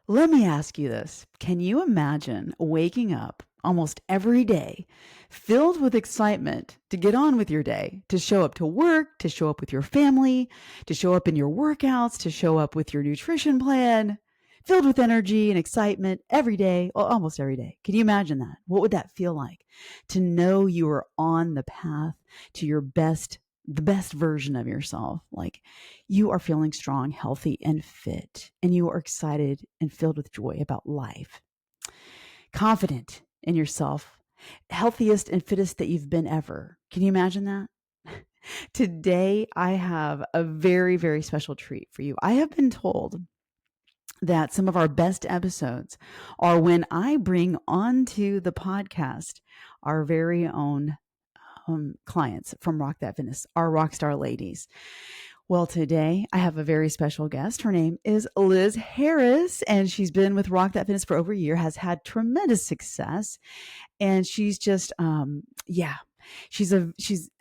Let me ask you this. Can you imagine waking up almost every day filled with excitement to get on with your day, to show up to work, to show up with your family, to show up in your workouts, to show up with your nutrition plan, filled with energy and excitement every day, well, almost every day? Can you imagine that? What would that feel like to know you are on the path to your best, the best version of yourself? Like you are feeling strong, healthy, and fit, and you are excited and filled with joy about life, confident in yourself, healthiest and fittest that you've been ever. Can you imagine that? Today, I have a very, very special treat for you. I have been told that some of our best episodes are when I bring onto the podcast our very own clients from Rock That Fitness, our rockstar ladies. Well, today I have a very special guest. Her name is Liz Harris, and she's been with Rock That Fitness for over a year, has had tremendous success, and she's just, she's an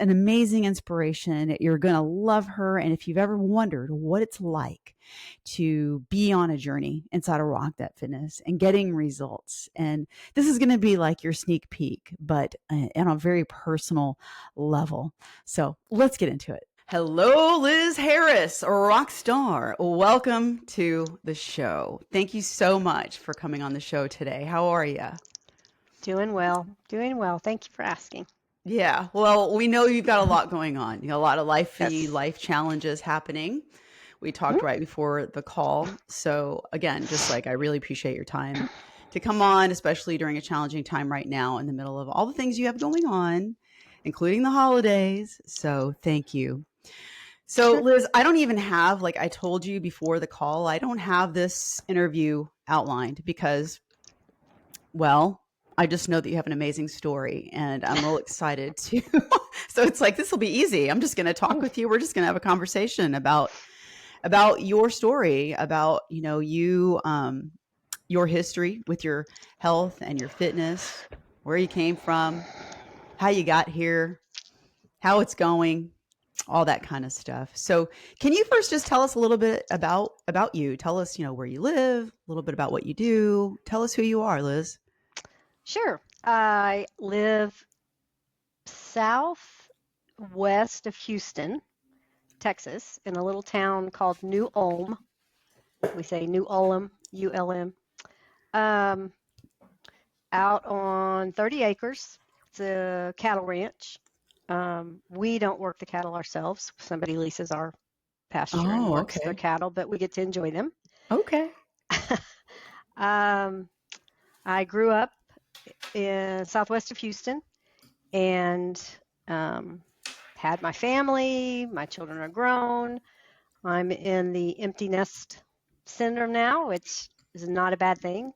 amazing inspiration. You're going to love her. And if you've ever wondered what it's like to be on a journey inside of Rock That Fitness and getting results, and this is going to be like your sneak peek, but on a very personal level. So let's get into it. Hello, Liz Harris, a rock star. Welcome to the show. Thank you so much for coming on the show today. How are you? Doing well. Doing well. Thank you for asking. Yeah, well, we know you've got a lot going on. You know, a lot of Yes. life challenges happening. We talked right before the call. So again, just like I really appreciate your time to come on, especially during a challenging time right now in the middle of all the things you have going on, including the holidays. So thank you. So Sure. Liz, I don't even have, like I told you before the call, I don't have this interview outlined because, well, I just know that you have an amazing story and I'm real excited to. So it's like, this will be easy. I'm just going to talk Ooh. with you. We're just going to have a conversation about your story, about, your history with your health and your fitness, where you came from, how you got here, how it's going, all that kind of stuff. So can you first just tell us a little bit about you? Tell us, where you live, a little bit about what you do. Tell us who you are, Liz. Sure. I live southwest of Houston, Texas, in a little town called New Ulm. We say New Ulm, ULM. Um, Out on 30 acres. It's a cattle ranch. We don't work the cattle ourselves. Somebody leases our pasture and Oh, works their okay. cattle, but we get to enjoy them. Okay. um, I grew up in southwest of Houston and had my family. My children are grown. I'm in the empty nest syndrome now, which is not a bad thing.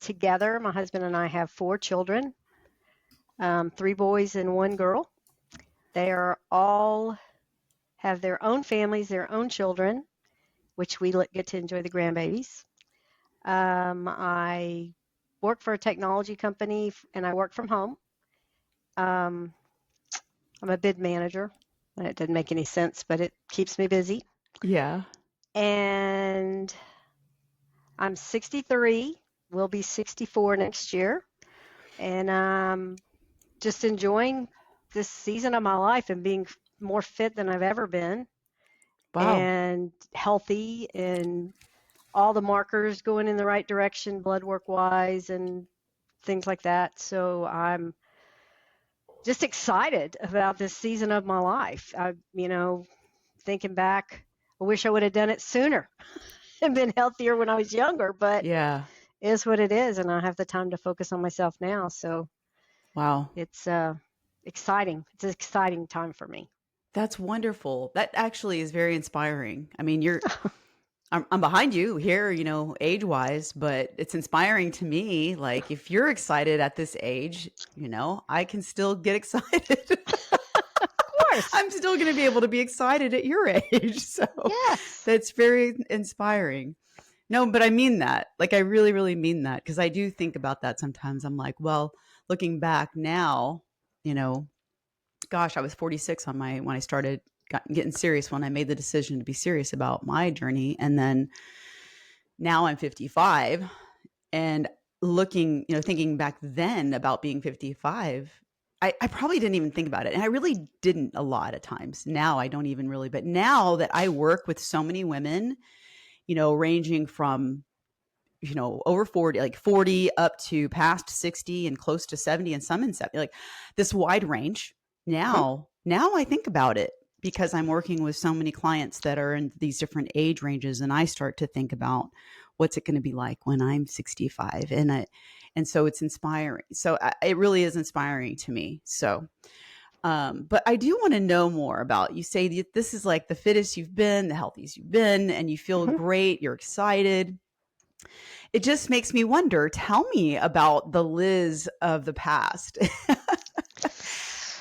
Together, my husband and I have 4 children, 3 boys and 1 girl. They are all have their own families, their own children, which we get to enjoy the grandbabies. I work for a technology company and I work from home. I'm a bid manager. It doesn't make any sense, but it keeps me busy. Yeah. And I'm 63, will be 64 next year. And I'm just enjoying this season of my life and being more fit than I've ever been Wow. and healthy and all the markers going in the right direction, blood work wise and things like that. So I'm just excited about this season of my life. Thinking back, I wish I would have done it sooner and been healthier when I was younger, but Yeah. it is what it is. And I have the time to focus on myself now. So Wow. it's exciting. It's an exciting time for me. That's wonderful. That actually is very inspiring. I mean, I'm behind you here, age wise, but it's inspiring to me. Like if you're excited at this age, I can still get excited. Of course. I'm still going to be able to be excited at your age. So Yes. that's very inspiring. No, but I mean that. Like, I really, really mean that because I do think about that sometimes. I'm like, well, looking back now, you know, gosh, I was 46 when I started getting serious, when I made the decision to be serious about my journey. And then, now I'm 55 and looking, thinking back then about being 55, I probably didn't even think about it. And I really didn't a lot of times. Now I don't even really, but now that I work with so many women, ranging from, over 40, like 40 up to past 60 and close to 70 and some in 70, like this wide range. Mhm. Now I think about it because I'm working with so many clients that are in these different age ranges. And I start to think about what's it going to be like when I'm 65. And so it's inspiring. So it really is inspiring to me. So, but I do want to know more about, you say that this is like the fittest you've been, the healthiest you've been, and you feel Mhm. great. You're excited. It just makes me wonder, tell me about the Liz of the past.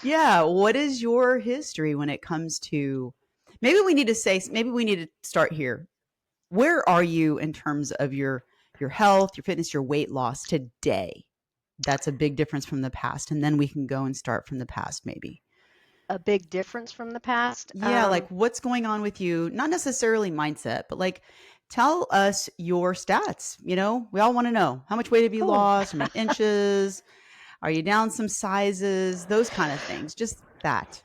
Yeah, what is your history when it comes to, maybe we need to start here. Where are you in terms of your health, your fitness, your weight loss today? That's a big difference from the past, and then we can go and start from the past maybe. A big difference from the past. Yeah, like what's going on with you? Not necessarily mindset, but like tell us your stats. We all want to know, how much weight have you Oh, lost? How many inches? Are you down some sizes? Those kind of things. Just that.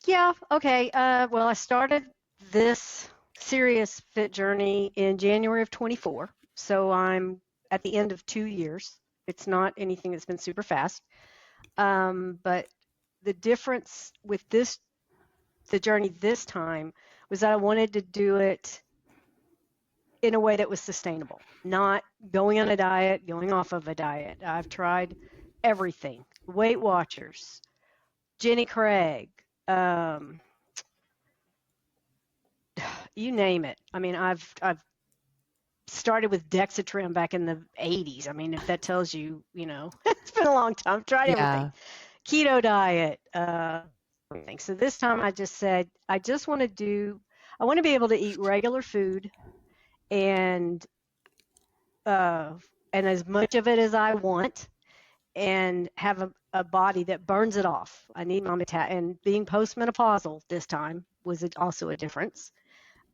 yeah. Okay. Well, I started this serious fit journey in January of 24. So I'm at the end of 2 years. It's not anything that's been super fast. But the difference with the journey this time was that I wanted to do it in a way that was sustainable, not going on a diet, going off of a diet. I've tried everything, Weight Watchers, Jenny Craig, um, you name it. I mean, I've started with Dexatrim back in the 80s. I mean, if that tells you, it's been a long time. I've tried everything. Yeah. Keto diet, everything. So this time I just said, I want to be able to eat regular food and uh, and as much of it as I want, and have a body that burns it off. I need my and being postmenopausal this time was also a difference.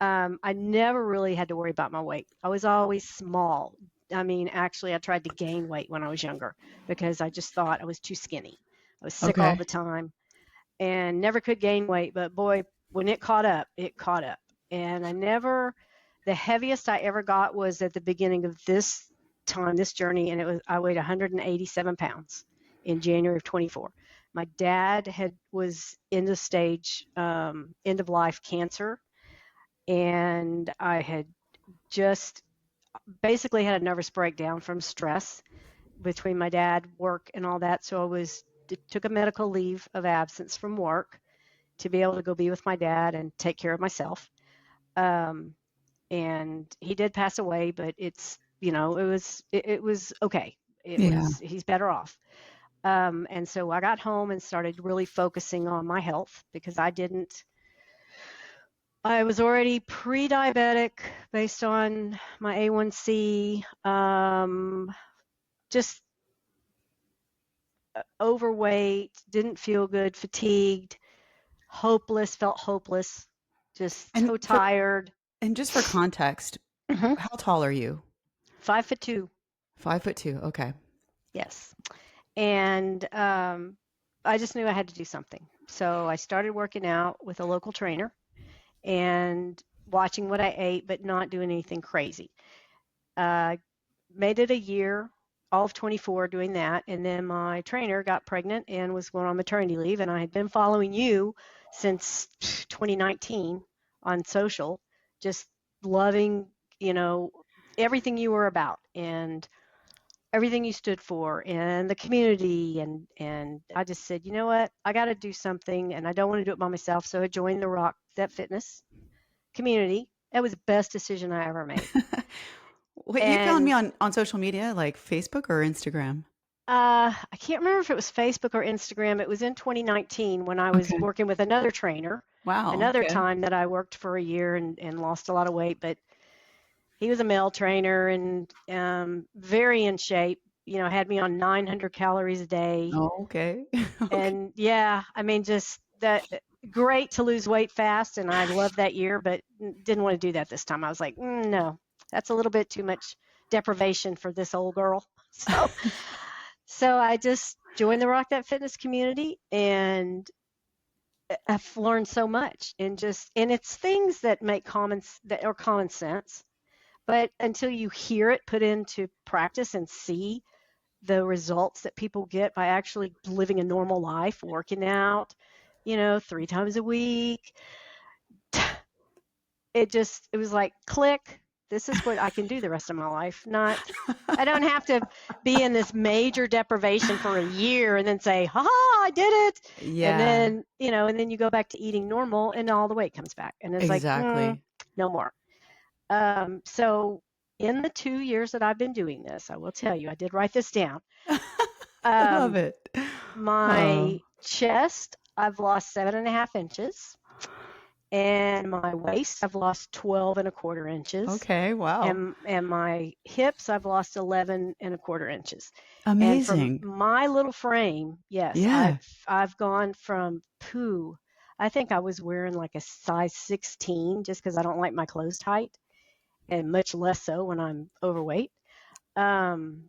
I never really had to worry about my weight. I was always small. I mean, actually, I tried to gain weight when I was younger because I just thought I was too skinny. I was sick all Okay. the time and never could gain weight. But boy, when it caught up, it caught up. And the heaviest I ever got was at the beginning of this time, this journey, and I weighed 187 pounds in January of 24. My dad was in the stage, end of life cancer, and I had just basically had a nervous breakdown from stress between my dad, work, and all that. So took a medical leave of absence from work to be able to go be with my dad and take care of myself. Um, and he did pass away, but it was okay. Yeah. He's better off. And so I got home and started really focusing on my health because I was already pre-diabetic based on my A1C, just overweight, didn't feel good, fatigued, hopeless, felt hopeless, just And so tired. just for context, Mhm. how tall are you? 5'2". 5'2". Okay. Yes. And I just knew I had to do something. So I started working out with a local trainer and watching what I ate, but not doing anything crazy. Uh, Made it a year, all of 24 doing that. And then my trainer got pregnant and was going on maternity leave. And I had been following you since 2019 on social, just loving, you know, everything you were about and everything you stood for and the community. And I just said, you know what, I got to do something and I don't want to do it by myself. So I joined the Rock That Fitness community. That was the best decision I ever made. Wait, you found me And on social media, like Facebook or Instagram? I can't remember if it was Facebook or Instagram. It was in 2019 when I was Okay. working with another trainer, Wow. another Okay. time that I worked for a year and lost a lot of weight. But he was a male trainer and very in shape, had me on 900 calories a day. Oh, okay. Okay. And yeah, I mean, just that great to lose weight fast. And I loved that year, but didn't want to do that this time. I was like, no. That's a little bit too much deprivation for this old girl. So I just joined the Rock That Fitness community, and I've learned so much, and it's things that that are common sense, but until you hear it put into practice and see the results that people get by actually living a normal life, working out, 3 times a week, it was like click. This is what I can do the rest of my life. I don't have to be in this major deprivation for a year and then say, ha ha, I did it. Yeah. And then you go back to eating normal and all the weight comes back. And it's Exactly. like, no more. So in the 2 years that I've been doing this, I will tell you, I did write this down. I love it. My chest, I've lost 7.5 inches. And my waist, I've lost 12.25 inches. Okay, wow. And my hips, I've lost 11.25 inches. Amazing. And from my little frame, yes, Yeah. I've gone from I think I was wearing like a size 16 just because I don't like my clothes tight, and much less so when I'm overweight. I'm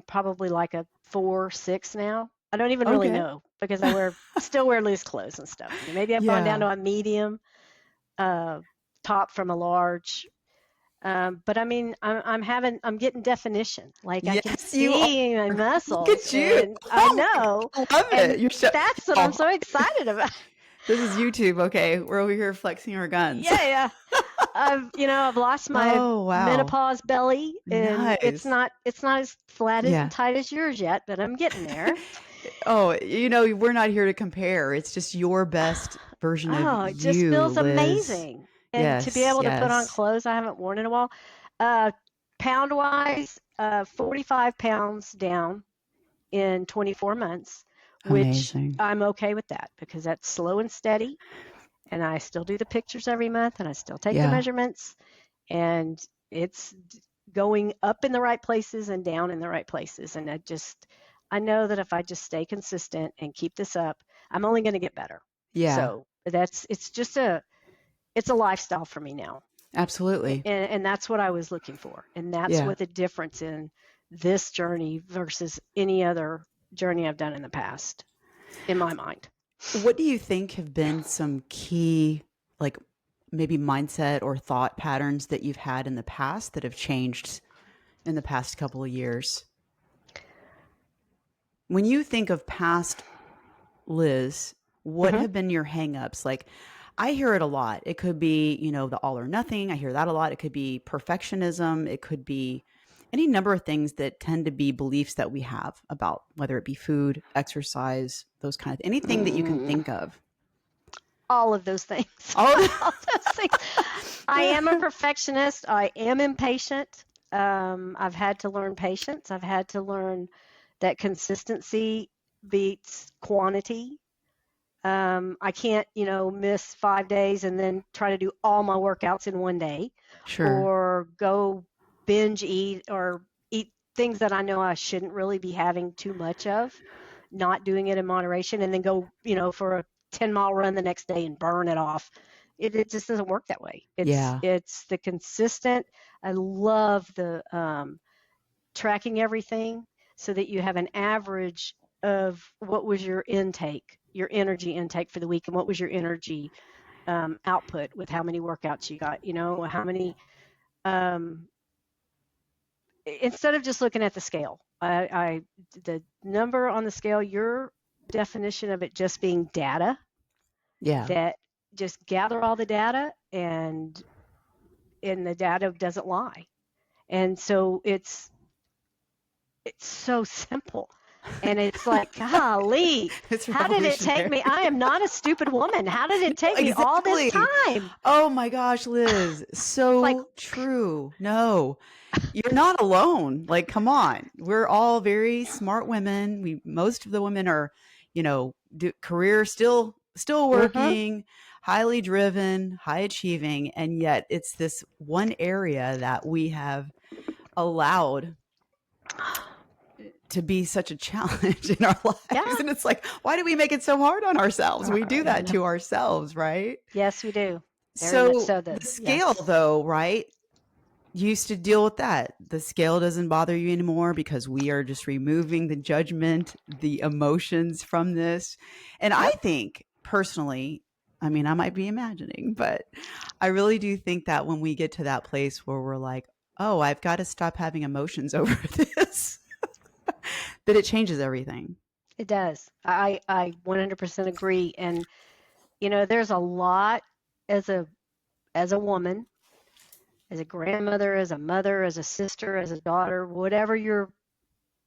probably like a 4'6" now. I don't even really know because I still wear loose clothes and stuff. Maybe I've gone down to a medium top from a large. But I mean, I'm getting definition. Like I can see my muscles. Look at you. And I know. I love it. That's what I'm so excited about. This is YouTube, okay? We're over here flexing our guns. Yeah. I've lost my menopause belly, and nice. it's not as flat and tight as yours yet, but I'm getting there. Oh, we're not here to compare. It's just your best version of you. Oh, it just feels Liz. Amazing. And to be able to put on clothes I haven't worn in a while. Pound-wise, 45 pounds down in 24 months, Amazing. Which I'm okay with that because that's slow and steady. And I still do the pictures every month, and I still take the measurements, and it's going up in the right places and down in the right places. And I know that if I just stay consistent and keep this up, I'm only going to get better. Yeah. So it's a lifestyle for me now. Absolutely. And that's what I was looking for. And that's what the difference in this journey versus any other journey I've done in the past, in my mind. What do you think have been some key, like maybe mindset or thought patterns that you've had in the past that have changed in the past couple of years? When you think of past Liz, what have been your hangups? Like, I hear it a lot. It could be, the all or nothing. I hear that a lot. It could be perfectionism. It could be any number of things that tend to be beliefs that we have about whether it be food, exercise, those kind of anything that you can think of. All of those things. All those things. I am a perfectionist. I am impatient. I've had to learn patience. I've had to learn that consistency beats quantity. I can't, miss 5 days and then try to do all my workouts in one day. Sure. Or go binge eat or eat things that I know I shouldn't really be having too much of, not doing it in moderation, and then go, for a 10-mile run the next day and burn it off. It just doesn't work that way. It's the consistent. I love the tracking everything so that you have an average of what was your intake, your energy intake for the week, and what was your energy output with how many workouts you got, how many, instead of just looking at the scale, the number on the scale, your definition of it just being data, that just gather all the data, and the data doesn't lie. And so it's so simple. And it's like, golly, how did it take me? I am not a stupid woman. How did it take me all this time? Oh my gosh, Liz. So true. No, you're not alone. Like, come on. We're all very smart women. Most of the women are, career still working, highly driven, high achieving. And yet it's this one area that we have allowed to be such a challenge in our lives. Yeah. And it's like, why do we make it so hard on ourselves? We do that to ourselves, right? Yes, we do. So the scale though, right? used to deal with that. The scale doesn't bother you anymore because we are just removing the judgment, the emotions from this. And I Yep, think personally, I mean, I might be imagining, but I really do think that when we get to that place where we're like, oh, I've got to stop having emotions over this, that it changes everything. it does. I 100% agree. And there's a lot as a woman, as a grandmother, as a mother, as a sister, as a daughter, whatever your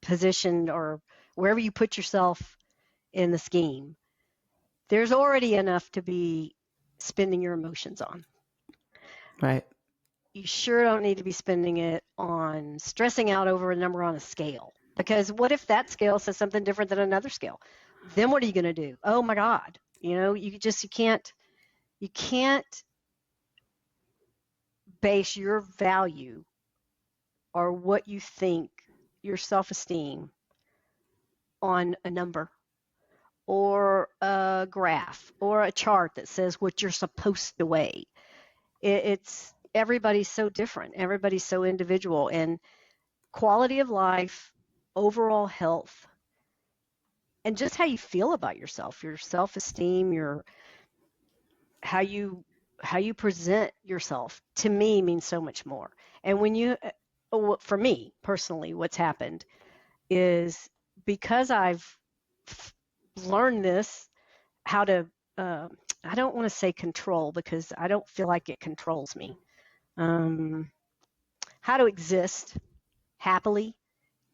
position or wherever you put yourself in the scheme, there's already enough to be spending your emotions on. Right. You sure don't need to be spending it on stressing out over a number on a scale. Because what if that scale says something different than another scale? Then what are you going to do? Oh my God. You can't base your value or what you think, your self-esteem, on a number or a graph or a chart that says what you're supposed to weigh. It's everybody's so different. Everybody's so individual, and quality of life, overall health, and just how you feel about yourself, your self-esteem, your how you how you present yourself, to me, means so much more. And for me personally, what's happened is, because I've learned this, how to I don't want to say control, because I don't feel like it controls me. Um, how to exist happily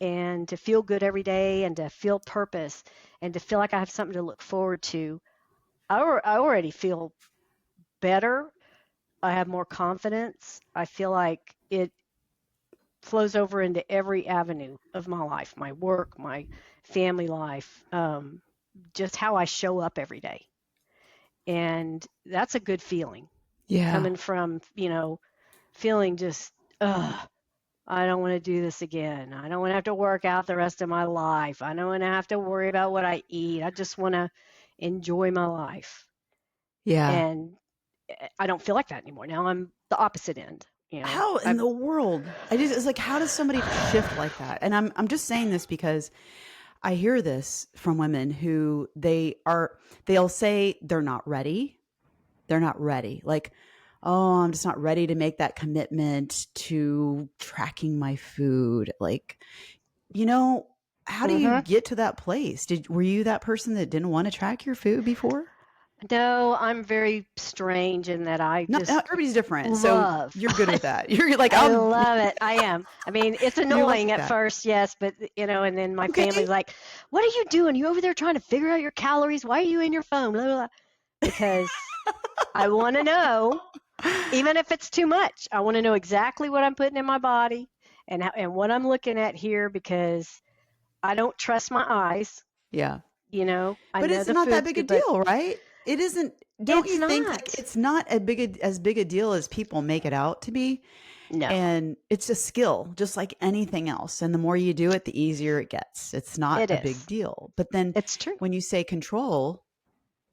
and to feel good every day and to feel purpose and to feel like I have something to look forward to. I already feel better. I have more confidence. I feel like it flows over into every avenue of my life, my work, my family life, just how I show up every day. And that's a good feeling, Yeah. coming from, feeling just, ugh, I don't want to do this again. I don't want to have to work out the rest of my life. I don't want to have to worry about what I eat. I just want to enjoy my life. Yeah. And I don't feel like that anymore. Now I'm the opposite end. How in the world? It's like, how does somebody shift like that? And I'm just saying this because I hear this from women who they'll say they're not ready. They're not ready. Like, oh, I'm just not ready to make that commitment to tracking my food. Like, how do you hmm get to that place? Were you that person that didn't want to track your food before? No, I'm very strange in that I Not just everybody's different. So love. you're good with that. You're like, I love it. I am. I mean, it's you like annoying at that. first, yes, but and then my family's Okay. like, "What are you doing? You over there trying to figure out your calories? Why are you in your phone?" Blah, blah, blah. Because I want to know, even if it's too much, I want to know exactly what I'm putting in my body and what I'm looking at here, because I don't trust my eyes. Yeah. I But know it's the not that food's big a good, but deal, right? It isn't. Don't it's you think like not. it's not as big a deal as people make it out to be? No, And it's a skill, just like anything else. And the more you do it, the easier it gets. It's not it a big is. deal. But then It's true. when you say control,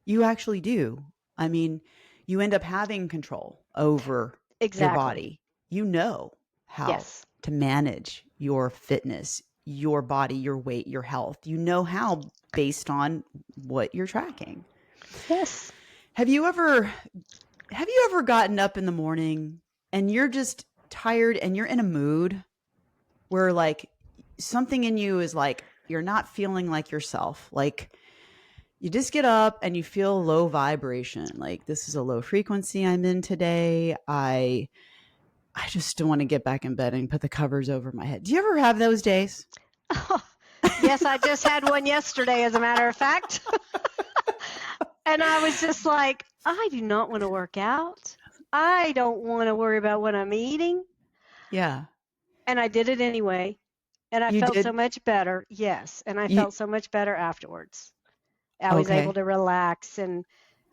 you actually do. I mean, you end up having control over your Exactly. body. You know how Yes. to manage your fitness, your body, your weight, your health. You know how based on what you're tracking. Yes. Have you ever gotten up in the morning and you're just tired and you're in a mood where like something in you is like you're not feeling like yourself? Like you just get up and you feel low vibration. Like this is a low frequency I'm in today. I just don't want to get back in bed and put the covers over my head. Do you ever have those days? Yes, I just had one yesterday, as a matter of fact. And I was just like, I do not want to work out. I don't want to worry about what I'm eating. Yeah. And I did it anyway. And I You felt so did. much better. Yes. And I You felt so much better afterwards. I was able okay. to relax, and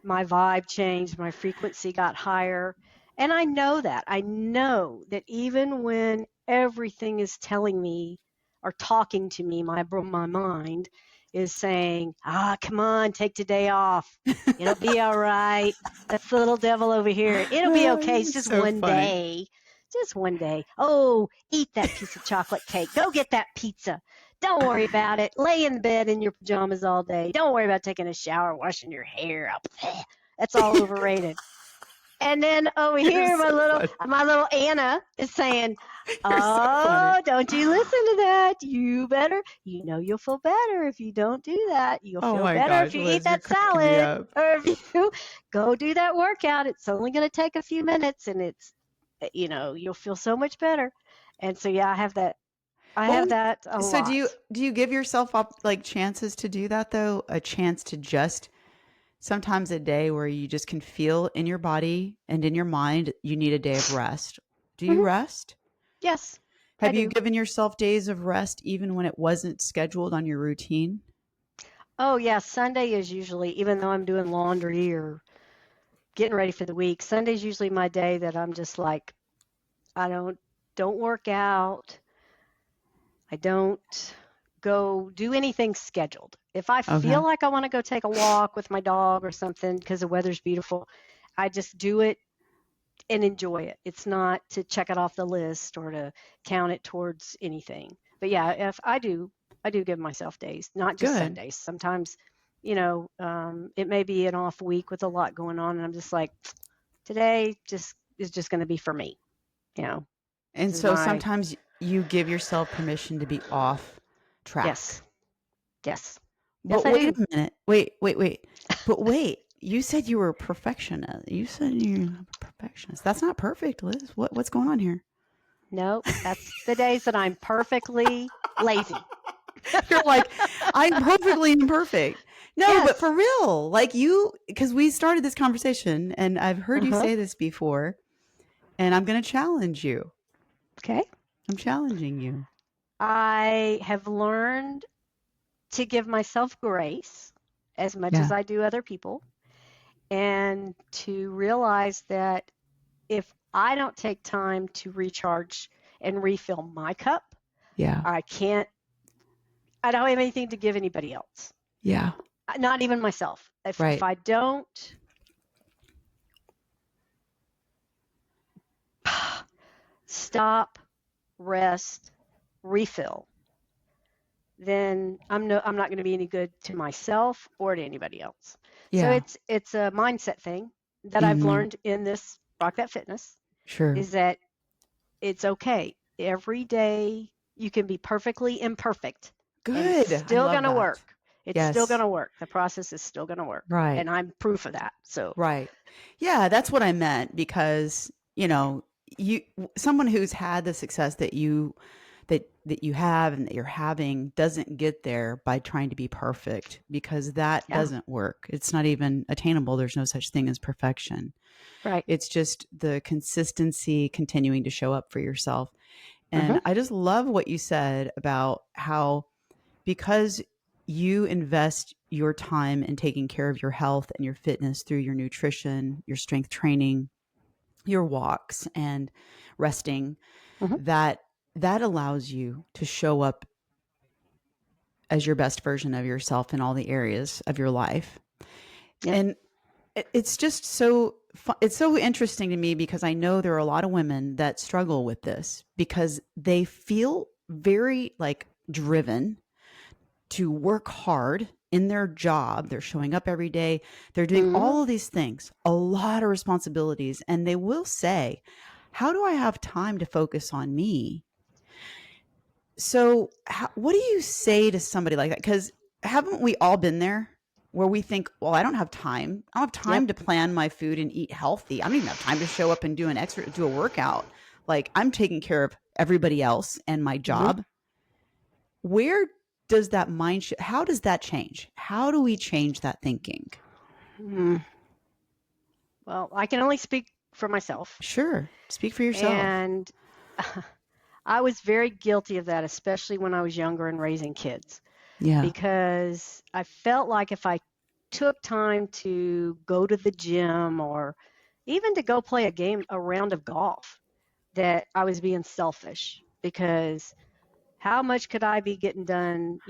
my vibe changed. My frequency got higher. And I know that. I know that even when everything is telling me or talking to me, my mind is saying, come on, take today off. It'll be all right. That's the little devil over here. It'll be okay. It's It's just so one funny. day. Just one day. Oh, eat that piece of chocolate cake. Go get that pizza. Don't worry about it. Lay in bed in your pajamas all day. Don't worry about taking a shower, washing your hair up. That's all overrated. And then over You're here, so funny. my little Anna is saying, You're so funny. "Oh, don't you listen to that? You better. You know you'll feel better if you don't do that. You'll Oh feel my better if gosh, you eat Liz, you're that cracking me salad, up. or if you go do that workout. It's only going to take a few minutes, and you'll feel so much better." And so yeah, I have that. I have Well, that a so lot. do you give yourself up like chances to do that though? A chance to just sometimes a day where you just can feel in your body and in your mind you need a day of rest. Do you Hmm. rest? Yes, I Have you do. given yourself days of rest even when it wasn't scheduled on your routine? Oh yeah, Sunday is usually, even though I'm doing laundry or getting ready for the week, Sunday's usually my day that I'm just like, I don't work out. I don't go do anything scheduled. If I Okay. feel like I want to go take a walk with my dog or something because the weather's beautiful, I just do it and enjoy it. It's not to check it off the list or to count it towards anything. But yeah, if I do give myself days, not just Good. Sundays. Sometimes, it may be an off week with a lot going on, and I'm just like, today just is just going to be for me. You know, And this is so my sometimes you give yourself permission to be off track. yes, yes, yes, But I wait do. a minute. Wait. But wait, you said you were a perfectionist. You said you're a perfectionist. That's not perfect, Liz. What's going on here? Nope, that's the days that I'm perfectly lazy. You're like, I'm perfectly imperfect. No, but Yes. for real, like you, because we started this conversation and I've heard you Uh-huh. say this before, and I'm going to challenge you. Okay. I'm challenging you. I have learned to give myself grace as much as Yeah. I do other people, and to realize that if I don't take time to recharge and refill my cup, Yeah. I can't, I don't have anything to give anybody else, Yeah. not even myself. If Right. I don't stop, rest, refill, then I'm not going to be any good to myself or to anybody else. So Yeah. it's a mindset thing that I've Hmm. learned in this Rock That Fitness, Sure. is that it's okay. Every day you can be perfectly imperfect and it's Good. I still going love to that. work. It's still going Yes. to work. The process is still going to work. Right. And I'm proof of that. So, Right. Yeah, that's what I meant because, you someone who's had the success that you have and that you're having doesn't get there by trying to be perfect because that yeah, doesn't work. It's not even attainable. There's no such thing as perfection. right. It's just the consistency continuing to show up for yourself. Hmm. And I just love what you said about how because you invest your time in taking care of your health and your fitness through your nutrition, your strength training, your walks and resting, Hmm. that that allows you to show up as your best version of yourself in all the areas of your life. Yeah. And it's just it's so interesting to me because I know there are a lot of women that struggle with this because they feel very like driven to work hard in their job. They're showing up every day. They're doing Hmm. all of these things, a lot of responsibilities. And they will say, how do I have time to focus on me? So, what do you say to somebody like that? Because haven't we all been there where we think, well, I don't have time. I don't have Yep. time to plan my food and eat healthy. I don't even have time to show up and do a workout. Like I'm taking care of everybody else and my Hmm. job. Where does that how does that change? How do we change that thinking? Hmm. Well, I can only speak for myself. Sure. Speak for yourself. And I was very guilty of that, especially when I was younger and raising kids, Yeah. because I felt like if I took time to go to the gym or even to go play a round of golf, that I was being selfish, because how much could I be getting done,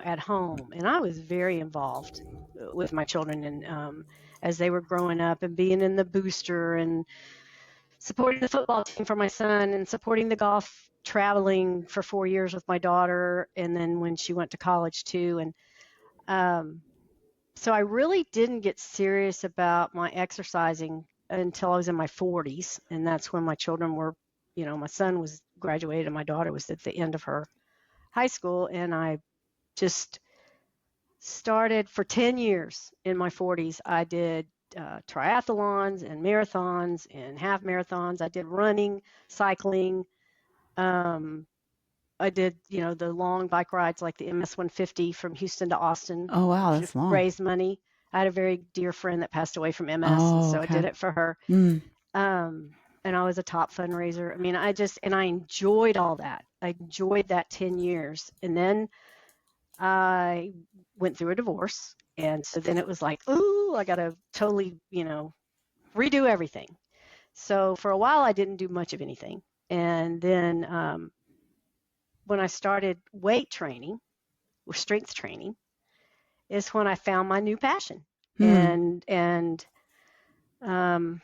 at home? And I was very involved with my children, and as they were growing up and being in the booster and supporting the football team for my son and supporting the golf traveling for 4 years with my daughter. And then when she went to college too. And so I really didn't get serious about my exercising until I was in my 40s. And that's when my children were, my son was graduated and my daughter was at the end of her high school. And I just started for 10 years in my 40s. I did triathlons and marathons and half marathons. I did running, cycling. I did, the long bike rides like the MS 150 from Houston to Austin Oh, wow. to That's long. raise money. I had a very dear friend that passed away from MS, and Oh, so I did okay. it for her. Mm. And I was a top fundraiser. I mean, I enjoyed all that. I enjoyed that 10 years. And then I went through a divorce. And so then it was like, ooh, I got to totally, redo everything. So for a while, I didn't do much of anything. And then when I started weight training or strength training is when I found my new passion. Hmm. And um,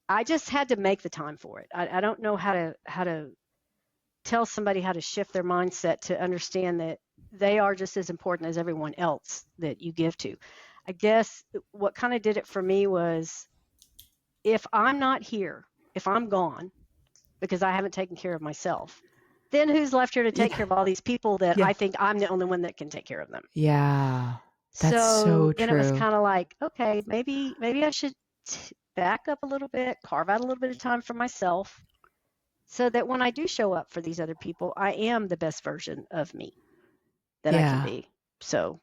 I just had to make the time for it. I don't know how to tell somebody how to shift their mindset to understand that they are just as important as everyone else that you give to. I guess what kind of did it for me was if I'm not here, if I'm gone because I haven't taken care of myself, then who's left here to take Yeah. care of all these people that Yeah. I think I'm the only one that can take care of them? Yeah. That's so So then it was true. kind of like, okay, maybe I should back up a little bit, carve out a little bit of time for myself so that when I do show up for these other people, I am the best version of me that I can Yeah. be. So,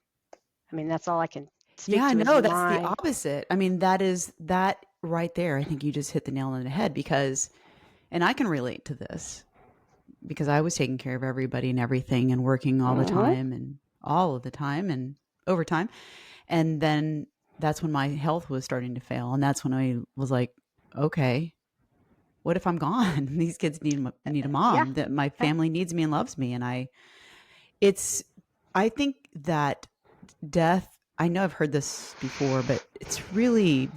I mean, that's all I can speak Yeah, to is no, that's the my, opposite. I mean, that right there. I think you just hit the nail on the head because, and I can relate to this because I was taking care of everybody and everything and working all the mm-hmm, time and all of the time and overtime. And then that's when my health was starting to fail. And that's when I was like, okay, what if I'm gone? These kids need a yeah, mom, that my yeah, family needs me and loves me. And it's, I think that death, I know I've heard this before, but it's really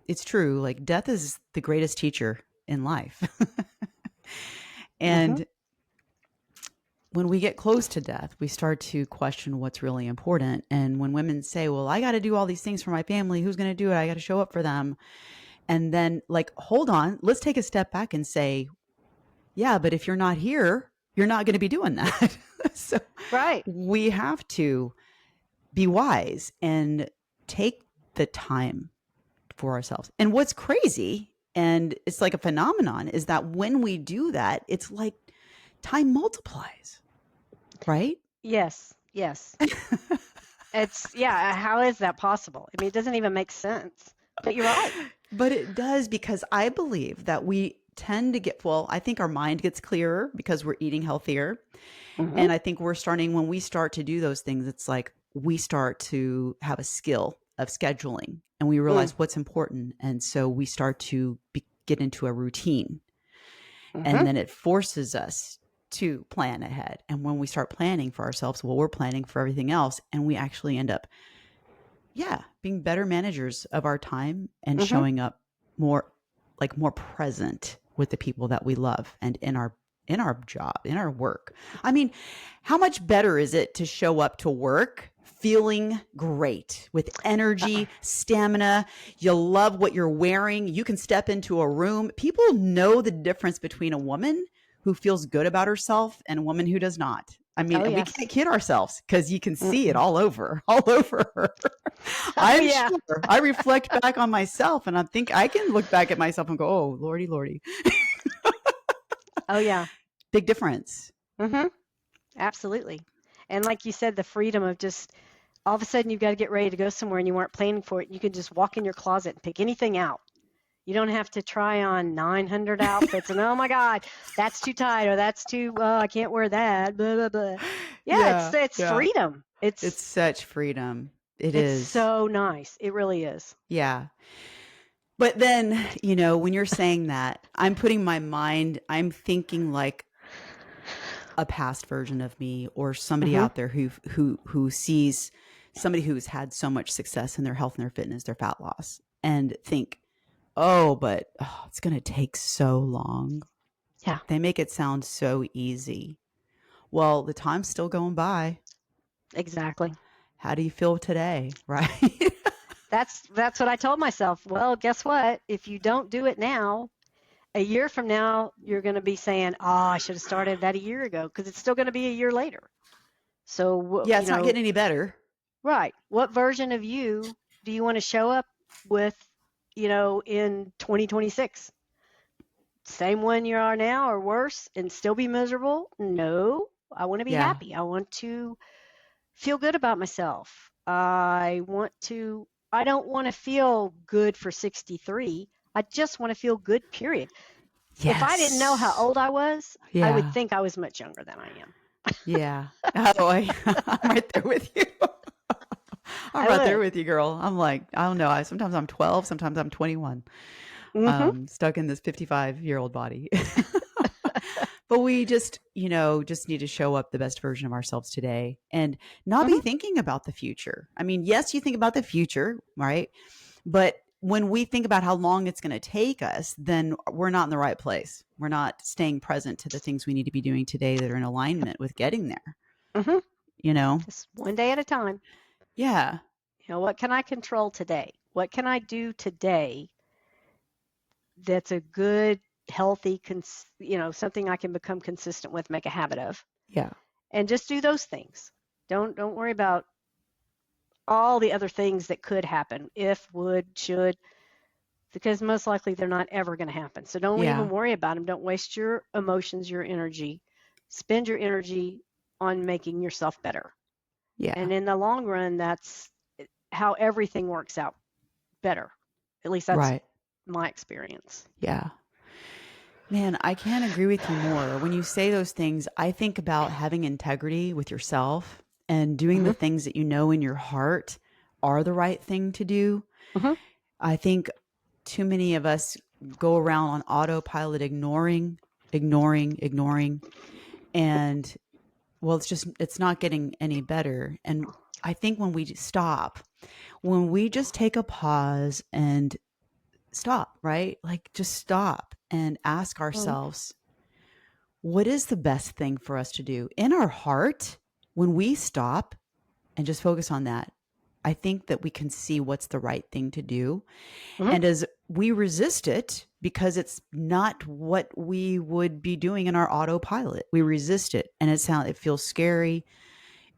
it's true. Like death is the greatest teacher in life. mm-hmm, And when we get close to death, we start to question what's really important. And when women say, well, I got to do all these things for my family, who's going to do it? I got to show up for them. And then, like, hold on, let's take a step back and say, yeah, but if you're not here, you're not going to be doing that. So right, we have to be wise and take the time for ourselves. And what's crazy, and it's like a phenomenon, is that when we do that, it's like time multiplies, right? yes, yes. Yeah, how is that possible? I mean, it doesn't even make sense, but you're right. But it does because I believe that we tend to get, well, I think our mind gets clearer because we're eating healthier. Mm-hmm, And I think when we start to do those things, it's like we start to have a skill of scheduling and we mm, realize what's important. And so we start to get into a routine. mm-hmm, And then it forces us to plan ahead. And when we start planning for ourselves, well, we're planning for everything else. And we actually end up, yeah, being better managers of our time and mm-hmm. showing up more present with the people that we love and in our job, in our work. I mean, how much better is it to show up to work feeling great with Uh, energy, stamina, you love what you're wearing, you can step into a room. People know the difference between a woman who feels good about herself and a woman who does not. I mean, oh, we yes. can't kid ourselves because you can see it Mm-mm. all over her. Oh, I'm yeah. sure. I reflect back on myself and I think I can look back at myself and go, oh, Lordy, Lordy. Oh, yeah. Big difference. Mm-hmm. Absolutely. And like you said, the freedom of just all of a sudden you've got to get ready to go somewhere and you weren't planning for it. You can just walk in your closet and pick anything out. You don't have to try on 900 outfits and oh my God, that's too tight or that's too, oh, I can't wear that. Blah, blah, blah. Yeah, Yeah. it's Yeah. freedom. It's such freedom. It It's is. so nice. It really is. Yeah. But then, when you're saying that, I'm thinking like a past version of me or somebody Mm-hmm. out there who sees somebody who's had so much success in their health and their fitness, their fat loss and think, oh, but it's going to take so long. Yeah, They make it sound so easy. Well, the time's still going by. exactly. How do you feel today? Right? That's what I told myself. Well, guess what? If you don't do it now, a year from now, you're going to be saying, "Oh, I should have started that a year ago," because it's still going to be a year later. So, Yeah, it's not getting any better. right. What version of you do you want to show up with, in 2026? Same one you are now or worse and still be miserable? No, I want to be Yeah. happy. I want to feel good about myself. I don't want to feel good for 63. I just want to feel good, period. If I didn't know how Yes. old I was, I would Yeah. think I was much younger than I am. Yeah. Oh, I'm right there with you. I'm I right there would. with you, girl. I'm like, I don't know. Sometimes I'm 12, sometimes I'm 21. Mm-hmm. Stuck in this 55-year-old body. But we just need to show up the best version of ourselves today and not be Mm-hmm. thinking about the future. I mean, yes, you think about the future, right? But when we think about how long it's going to take us, then we're not in the right place. We're not staying present to the things we need to be doing today that are in alignment with getting there, Mm-hmm. you know? Just one day at a time. Yeah. What can I control today? What can I do today that's a good, healthy, something I can become consistent with, make a habit of, Yeah. and just do those things. Don't worry about all the other things that could happen, if, would, should, because most likely they're not ever going to happen. So don't even Yeah. worry about them. Don't waste your emotions, your energy. Spend your energy on making yourself better. Yeah. And in the long run, that's how everything works out better. At least that's Right. my experience. Yeah. Man, I can't agree with you more. When you say those things, I think about having integrity with yourself and doing the Mm-hmm. things that you know in your heart are the right thing to do. Mm-hmm. I think too many of us go around on autopilot, ignoring. And well, it's not getting any better. And I think when we just take a pause and stop, right? Like just stop and ask ourselves, what is the best thing for us to do in our heart when we stop and just focus on that? I think that we can see what's the right thing to do. Mm-hmm. And as we resist it, because it's not what we would be doing in our autopilot, we resist it and it feels scary.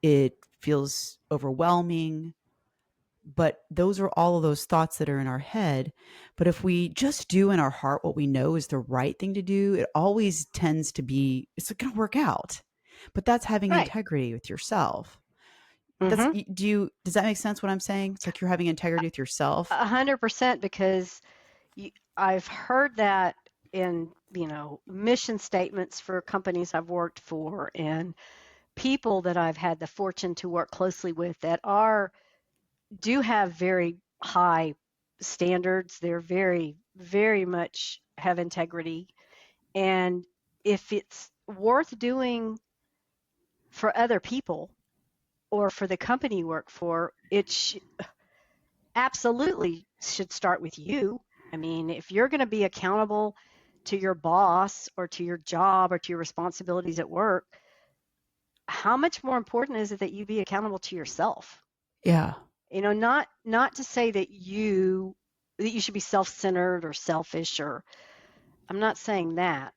It feels overwhelming. But those are all of those thoughts that are in our head. But if we just do in our heart what we know is the right thing to do, it always tends to be, it's going to work out. But that's having Right. integrity with yourself. Mm-hmm. Does that make sense what I'm saying? It's like you're having integrity with yourself. 100%, because I've heard that in, mission statements for companies I've worked for and people that I've had the fortune to work closely with that do have very high standards. They're very, very much have integrity. And if it's worth doing for other people or for the company you work for, absolutely should start with you. I mean, if you're going to be accountable to your boss or to your job or to your responsibilities at work, how much more important is it that you be accountable to yourself? Yeah. Not to say that you should be self-centered or selfish, or I'm not saying that.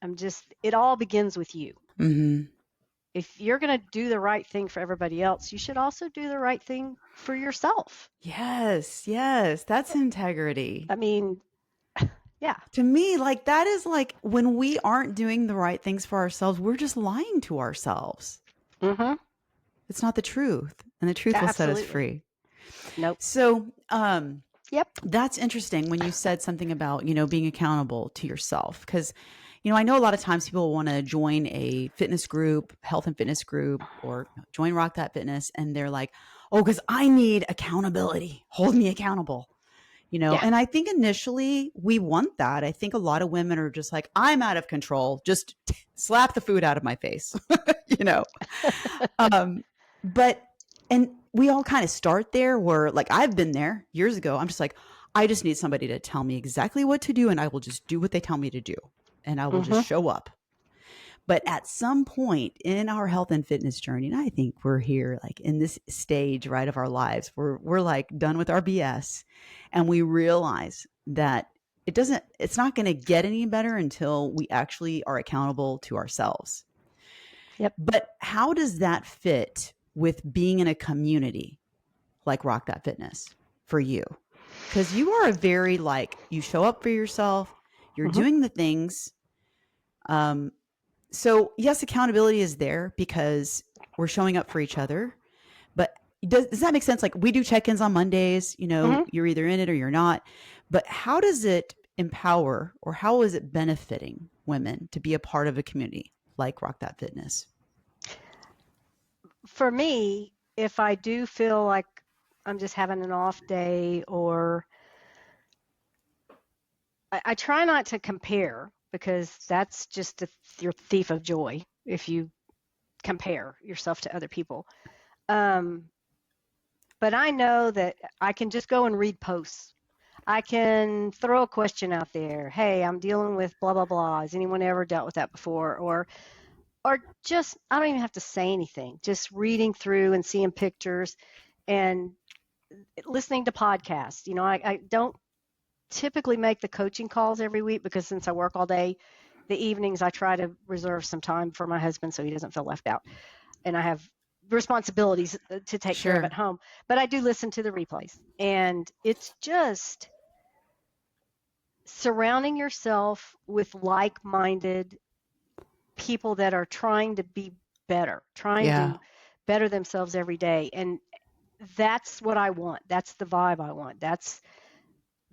It all begins with you. Mm-hmm. If you're going to do the right thing for everybody else, you should also do the right thing for yourself. Yes. Yes. That's integrity. I mean, yeah. To me, like that is like when we aren't doing the right things for ourselves, we're just lying to ourselves. Mm-hmm. It's not the truth, and the truth will set us Absolutely. free. Nope. So, Yep. that's interesting when you said something about, being accountable to yourself. Because, I know a lot of times people want to join a fitness group, health and fitness group, or join Rock That Fitness. And they're like, oh, because I need accountability. Hold me accountable. Yeah. And I think initially we want that. I think a lot of women are just like, I'm out of control. Just slap the food out of my face, you know? Um, but, and we all kind of start there where like I've been there years ago. I'm just like, I just need somebody to tell me exactly what to do, and I will just do what they tell me to do, and I will just Mm-hmm. show up. But at some point in our health and fitness journey, and I think we're here like in this stage, right, of our lives, we're like done with our BS, and we realize that it's not going to get any better until we actually are accountable to ourselves. Yep. But how does that fit with being in a community like Rock That Fitness for you? Because you are a very like, you show up for yourself, you're Mm-hmm. doing the things. So yes, accountability is there because we're showing up for each other. But does that make sense? Like we do check-ins on Mondays, Mm-hmm. you're either in it or you're not. But how does it empower or how is it benefiting women to be a part of a community like Rock That Fitness? For me, if I do feel like I'm just having an off day, or I try not to compare, because that's just your thief of joy if you compare yourself to other people. Um, but I know that I can just go and read posts. I can throw a question out there. Hey, I'm dealing with blah, blah, blah. Has anyone ever dealt with that before? Or just, I don't even have to say anything. Just reading through and seeing pictures and listening to podcasts. I don't typically make the coaching calls every week, because since I work all day, the evenings I try to reserve some time for my husband so he doesn't feel left out. And I have responsibilities to take care of at Sure. home. But I do listen to the replays. And it's just surrounding yourself with like-minded people that are trying to be better, trying Yeah. to better themselves every day. And that's what I want. That's the vibe I want. That's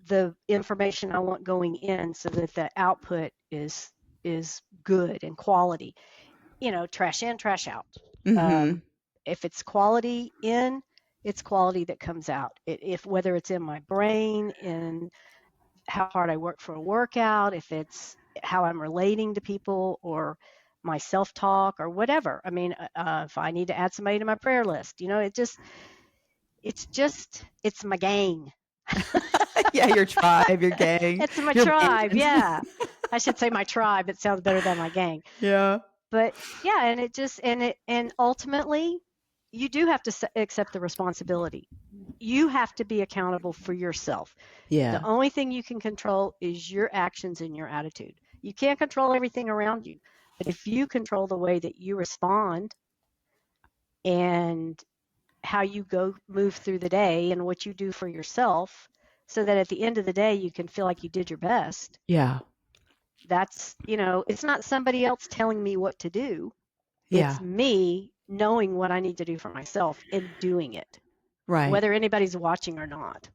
the information I want going in, so that the output is good and quality. Trash in, trash out. Mm-hmm. Um, if it's quality in, it's quality that comes out. If whether it's in my brain, in how hard I work for a workout, if it's how I'm relating to people, or my self-talk, or whatever. I mean, if I need to add somebody to my prayer list, it's my gang. Yeah, your tribe, your gang, It's my your tribe. band. Yeah. I should say my tribe. It sounds better than my gang. Yeah. But yeah, and ultimately, you do have to accept the responsibility. You have to be accountable for yourself. The Yeah. only thing you can control is your actions and your attitude. You can't control everything around you, but if you control the way that you respond, and how you move through the day, and what you do for yourself, so that at the end of the day you can feel like you did your best. Yeah. It's not somebody else telling me what to do. It's Yeah. me knowing what I need to do for myself and doing it, Right. whether anybody's watching or not.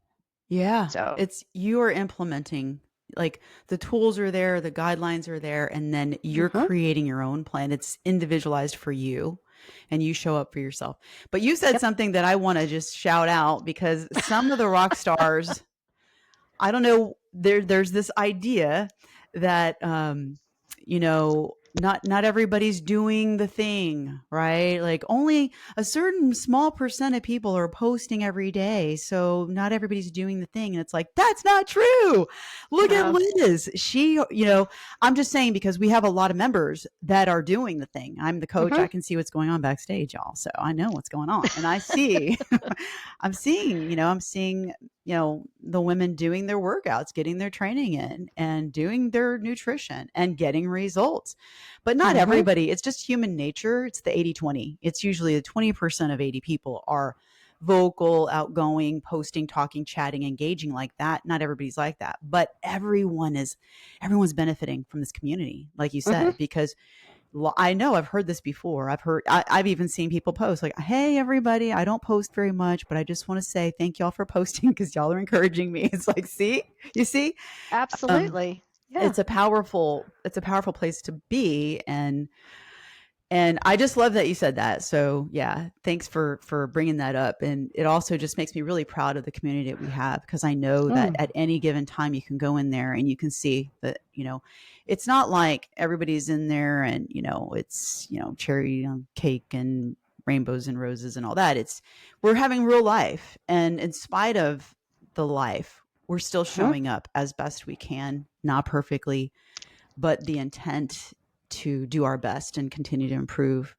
Yeah. So, It's you are implementing, like the tools are there, the guidelines are there, and then you're mhm. creating your own plan. It's individualized for you and you show up for yourself. But you said Yep. something that I want to just shout out because some of the rock stars, I don't know, there's this idea that not everybody's doing the thing, right? Like only a certain small percent of people are posting every day, so not everybody's doing the thing. And it's like, that's not true. Look at No. Liz. I'm just saying, because we have a lot of members that are doing the thing. I'm the coach. Mhm. I can see what's going on backstage, y'all. So I know what's going on. And I see I'm seeing the women doing their workouts, getting their training in and doing their nutrition and getting results. But not Mhm. everybody. It's just human nature. It's the 80-20. It's usually the 20% of 80 people are vocal, outgoing, posting, talking, chatting, engaging like that. Not everybody's like that, but everyone's benefiting from this community, like you Mhm. said, because I know I've heard this before. I've even seen people post like, "Hey, everybody, I don't post very much, but I just want to say thank y'all for posting because y'all are encouraging me." It's like, see, you see, um, Absolutely. Yeah. it's a powerful place to be, and I just love that you said that. So yeah, thanks for bringing that up, and it also just makes me really proud of the community that we have, because I know that Mm. at any given time you can go in there and you can see that it's not like everybody's in there and it's cherry on cake and rainbows and roses and all that. We're having real life, and in spite of the life, we're still Mhm. showing up as best we can, not perfectly, but the intent to do our best and continue to improve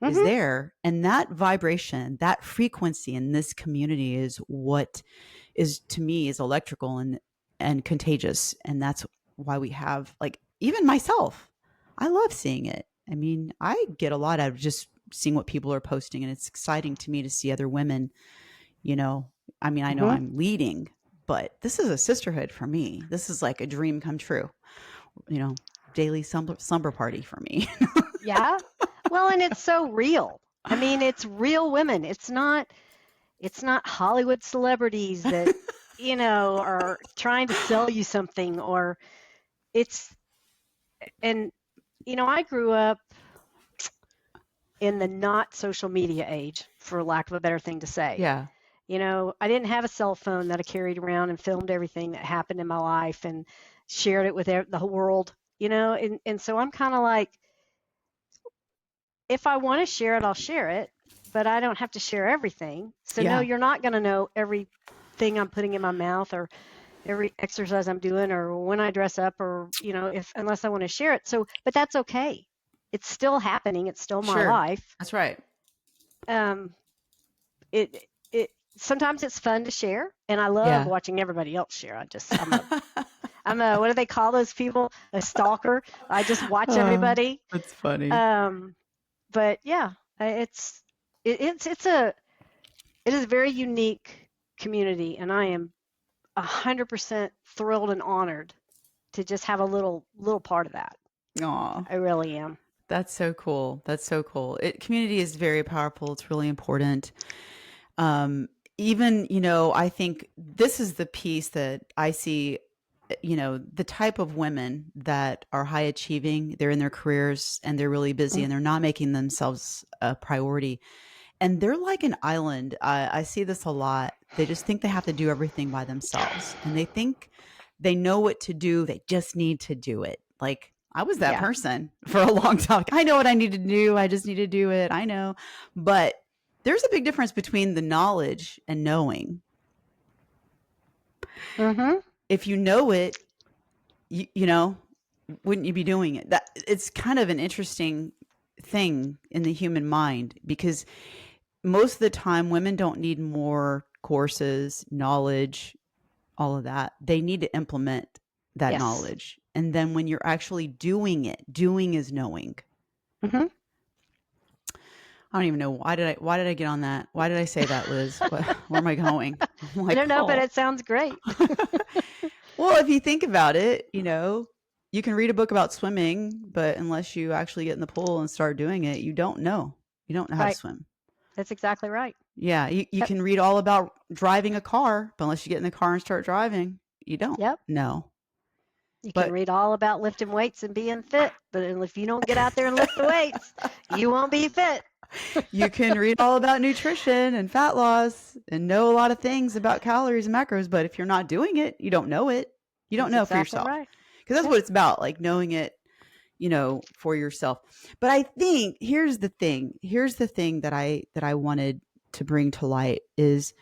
is Mhm. there. And that vibration, that frequency in this community is what is, to me, is electrical and contagious. And that's why we have, like, even myself, I love seeing it. I mean, I get a lot out of just seeing what people are posting, and it's exciting to me to see other women, you know. I mean, I know Mhm. I'm leading, but this is a sisterhood for me. This is like a dream come true, you know, daily slumber party for me. Yeah. Well, and it's so real. I mean, it's real women. It's not Hollywood celebrities that, are trying to sell you something, or it's and I grew up in the not social media age, for lack of a better thing to say. Yeah, I didn't have a cell phone that I carried around and filmed everything that happened in my life and shared it with the whole world, and so I'm kind of like, if I want to share it, I'll share it, but I don't have to share everything. So no, yeah, you're not going to know everything I'm putting in my mouth, or every exercise I'm doing, or when I dress up, or if unless I want to share it. So, but that's okay. It's still happening. It's still my sure, life. that's right. Um, it it sometimes it's fun to share, and I love Yeah. watching everybody else share. I'm a what do they call those people? A stalker. I just watch Oh, everybody. that's funny. Um, but yeah, it's it is a very unique community, and I am 100% thrilled and honored to just have a little part of that. Aw, I really am. that's so cool. That's so cool. Community is very powerful. It's really important. Um, Even, I think this is the piece that I see, the type of women that are high achieving, they're in their careers and they're really busy Mm. and they're not making themselves a priority. And they're like an island. I see this a lot. They just think they have to do everything by themselves, and they think they know what to do. They just need to do it. Like, I was that Yeah. person for a long time. Like, I know what I need to do. I just need to do it. I know. But there's a big difference between the knowledge and knowing. Mhm. If you know it, you know, wouldn't you be doing it? That it's kind of an interesting thing in the human mind, because most of the time women don't need more courses, knowledge, all of that. They need to implement that Yes. knowledge. And then when you're actually doing it, doing is knowing. Mhm. I don't even know, why did I get on that? Why did I say that, Liz? Where am I going? I'm I like, don't know, but oh. it sounds great. Well, if you think about it, you can read a book about swimming, but unless you actually get in the pool and start doing it, you don't know. You don't know how to Right. swim. That's exactly right. Yeah, you Yep. can read all about driving a car, but unless you get in the car and start driving, you don't Yep. know. You can But read all about lifting weights and being fit, but if you don't get out there and lift the weights, you won't be fit. you can read all about nutrition and fat loss and know a lot of things about calories and macros, but if you're not doing it, you don't know it. You don't That's know for exactly yourself. right. Because that's Yep. what it's about, like knowing it, for yourself. But I think here's the thing that I wanted to bring to light is,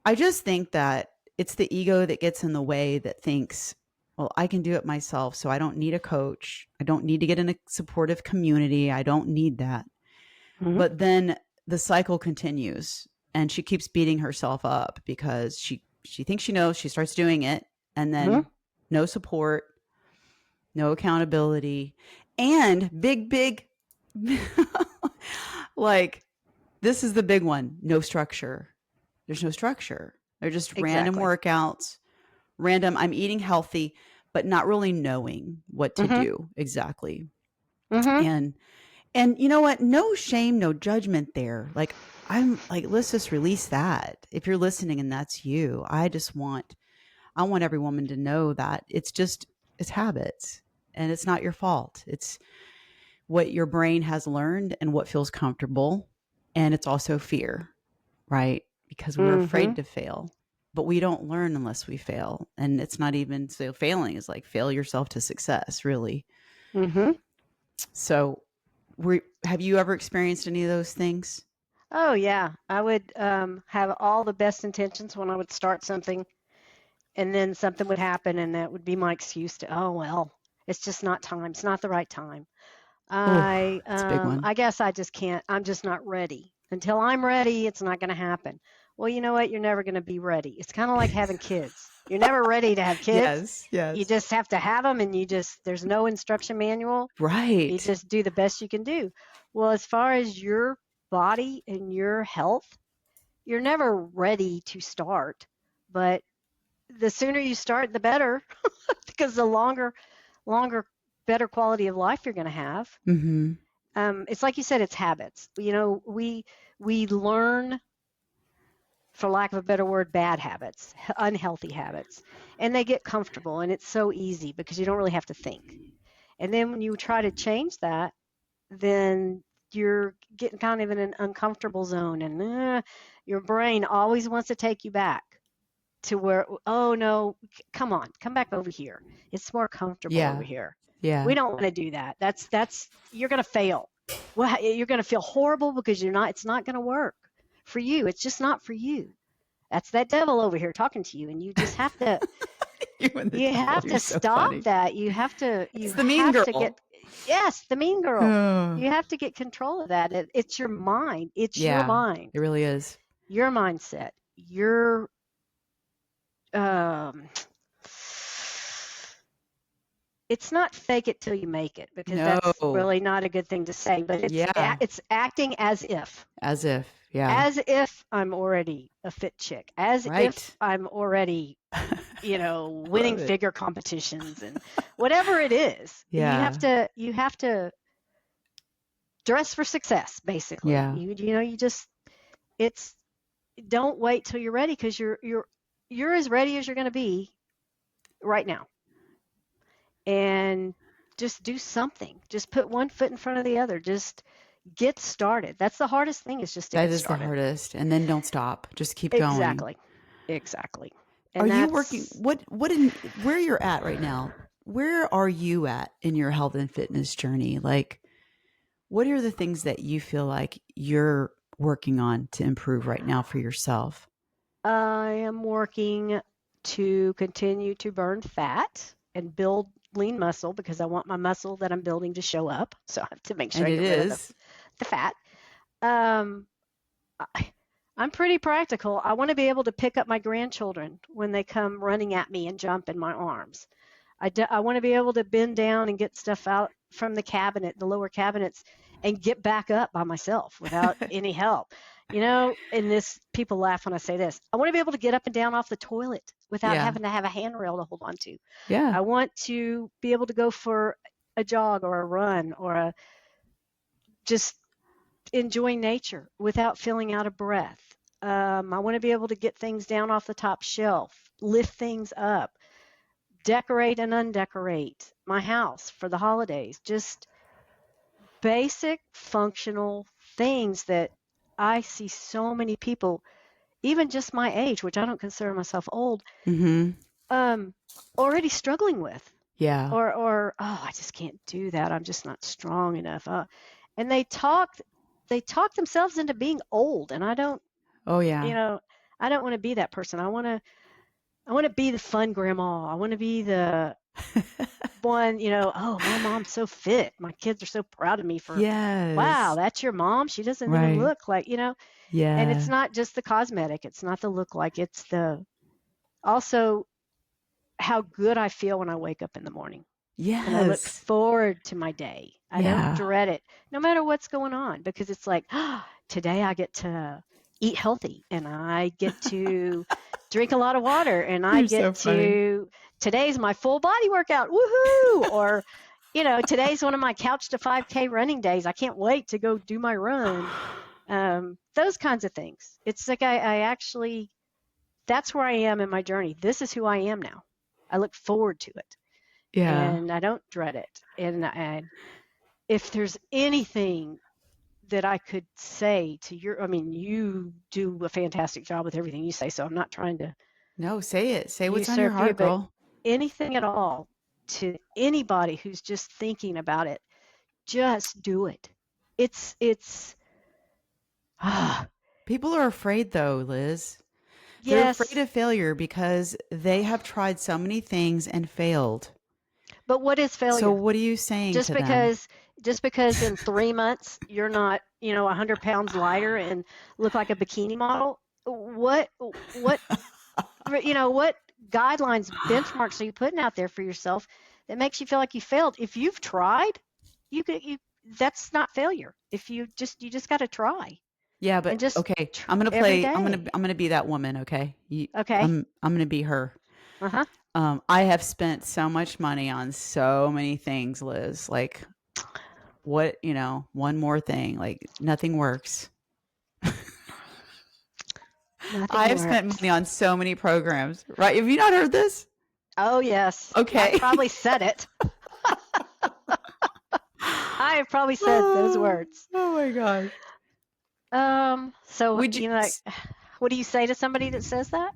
I just think that it's the ego that gets in the way, that thinks, well, I can do it myself, so I don't need a coach. I don't need to get in a supportive community. I don't need that. Mhm. But then the cycle continues, and she keeps beating herself up because she thinks she knows, she starts doing it, and Mhm. then no support, no accountability, and big like, this is the big one, no structure. There's no structure. They're just random Exactly. workouts, random, I'm eating healthy, but not really knowing what to Mhm. do exactly. Mhm. And you know what? No shame, no judgment there. Like, I'm like, let's just release that. If you're listening and that's you, I want every woman to know that it's habits, and it's not your fault. It's what your brain has learned and what feels comfortable. And it's also fear, right? Because we're afraid Mhm. to fail, but we don't learn unless we fail. And it's not even, so failing is like fail yourself to success, really. Mhm. So, have you ever experienced any of those things? Oh yeah, I would have all the best intentions when I would start something, And then something would happen, and that would be my excuse to, oh, well, it's just not time. It's not the right time. Oh, it's a big one. I guess I just can't. I'm just not ready. Until I'm ready, it's not going to happen. Well, you know what? You're never going to be ready. It's kind of like having kids. You're never ready to have kids. Yes, You yes. just have to have them, and there's no instruction manual. You Right. just do the best you can do. Well, as far as your body and your health, you're never ready to start, but the sooner you start, the better, because the longer, better quality of life you're going to have. Mm-hmm. It's like you said, it's habits. You know, we learn, for lack of a better word, bad habits, unhealthy habits, and they get comfortable, and it's so easy because you don't really have to think. And then when you try to change that, then you're getting kind of in an uncomfortable zone, and your brain always wants to take you back to where, oh no, come on, come back over here. It's more comfortable over Yeah. here. Yeah. We don't want to do that. That's you're going to fail. Well, you're going to feel horrible because it's not going to work for you. It's just not for you. That's that devil over here talking to you, and you just have to you have to so stop funny. that. You have to It's the mean girl. Yes, the mean girl. Oh. You have to get control of that. It's your mind. It's your Yeah, mind. it really is. Your mindset. Your um it's not fake it till you make it, because that's No. really not a good thing to say, but Yeah. it's acting as if Yeah. I'm already a fit chick, as Right. if I'm already, winning Love it. figure competitions and whatever it is. Yeah. You have to dress for success, basically. Yeah. You just it's don't wait till you're ready, because you're as ready as you're going to be right now. And just do something. Just put one foot in front of the other. Just get started. That's the hardest thing, is just to That get is the started. hardest. And then don't stop. Just keep going. Exactly. Are And you working where you're at right now? Where are you at in your health and fitness journey? Like, what are the things that you feel like you're working on to improve right now for yourself? I am working to continue to burn fat and build lean muscle, because I want my muscle that I'm building to show up. So I have to make sure And I it get rid of is. the fat. Um, I'm pretty practical. I want to be able to pick up my grandchildren when they come running at me and jump in my arms. I want to be able to bend down and get stuff out from the lower cabinets, and get back up by myself without any help. And people laugh when I say this. I want to be able to get up and down off the toilet without Yeah. having to have a handrail to hold on to. Yeah. I want to be able to go for a jog or a run, or just enjoying nature without feeling out of breath. I want to be able to get things down off the top shelf, lift things up, decorate and undecorate my house for the holidays. Just basic functional things that I see so many people, even just my age, which I don't consider myself old, already struggling with. Yeah. Or I just can't do that. I'm just not strong enough. And they talk themselves into being old, and I don't. Oh yeah. I don't want to be that person. I want to be the fun grandma. I want to be the one, oh, my mom's so fit. My kids are so proud of me for, Yes. wow, that's your mom? She doesn't Right. even look like, Yeah. and it's not just the cosmetic. It's not the look like, it's also how good I feel when I wake up in the morning. Yes. And I look forward to my day. I don't dread it, no matter what's going on, because it's like, today I get to eat healthy, and I get to drink a lot of water, and I get to, today's my full body workout, woohoo! Or, today's one of my couch to 5K running days. I can't wait to go do my run. Those kinds of things. It's like I actually, that's where I am in my journey. This is who I am now. I look forward to it. Yeah. And I don't dread it. And if there's anything that I could say to you do a fantastic job with everything you say, so I'm not trying to. No, say it. Say what's on your usurp you, heart, but girl. anything at all to anybody who's just thinking about it, just do it. It's People are afraid though, Liz. They're afraid Yes, of failure because they have tried so many things and failed. but what is So failure? what are you saying Just to them? because just because in 3 months you're not, 100 pounds lighter and look like a bikini model, what what guidelines, benchmarks are you putting out there for yourself that makes you feel like you failed? If you've tried, you that's not failure. If you just got to try Yeah, and but just okay, I'm gonna every play. day. I'm gonna be that woman. Okay, Okay. I'm gonna be her. Uh-huh. I have spent so much money on so many things, Liz. Like what, one more thing. Like nothing works. I Nothing have spent works. money on so many programs. Right? Have you not heard this? Oh, yes. I've Okay. probably said it. I have probably said those Oh, words. oh my gosh. So, Would you? what do you say to somebody that says that?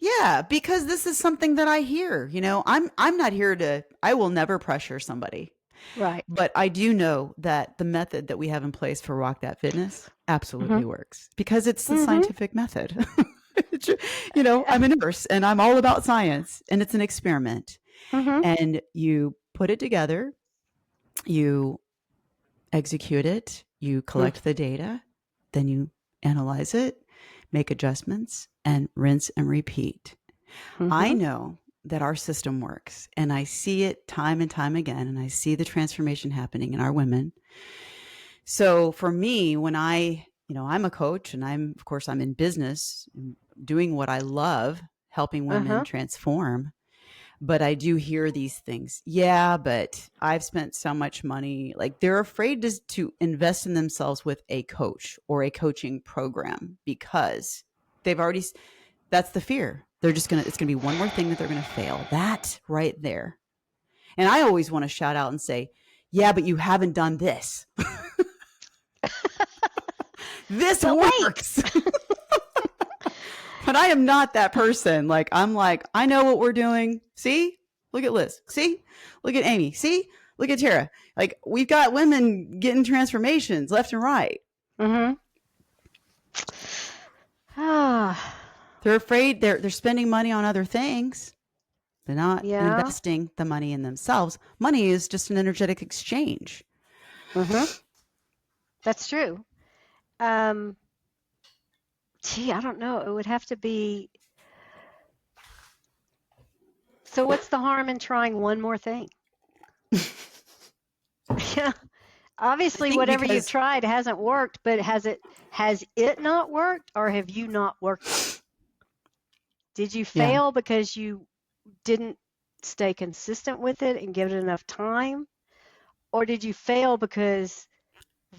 Yeah, because this is something that I hear. I'm not here to. I will never pressure somebody. Right. But I do know that the method that we have in place for Rock That Fitness Mm-hmm. absolutely works because it's the Mm-hmm. scientific method. I'm a nurse and I'm all about science and it's an experiment. Mm-hmm. And you put it together, you execute it, you collect the data, then you analyze it, make adjustments, and rinse and repeat. I Mm-hmm. know that our system works and I see it time and time again, and I see the transformation happening in our women. So for me, when I'm a coach and of course, I'm in business doing what I love, helping women Uh-huh. transform. But I do hear these things. Yeah, but I've spent so much money. Like they're afraid to invest in themselves with a coach or a coaching program because they've already, that's the fear. It's going to be one more thing that they're going to fail. That right there. And I always want to shout out and say, yeah, but you haven't done this. This But wait. works. But I am not that person. I'm like, I know what we're doing. See? Look at Liz. See? Look at Amy. See? Look at Tara. Like we've got women getting transformations left and right. Mm-hmm. Ah, They're afraid they're spending money on other things. They're not yeah. investing the money in themselves. Money is just an energetic exchange. Mm-hmm. That's true. Um, I don't know. It would have to be. So what's the harm in trying one more thing? Yeah. I Obviously, think whatever you've because tried hasn't worked, but has it not worked, or have you not worked it? Did you yeah, fail because you didn't stay consistent with it and give it enough time? Or did you fail because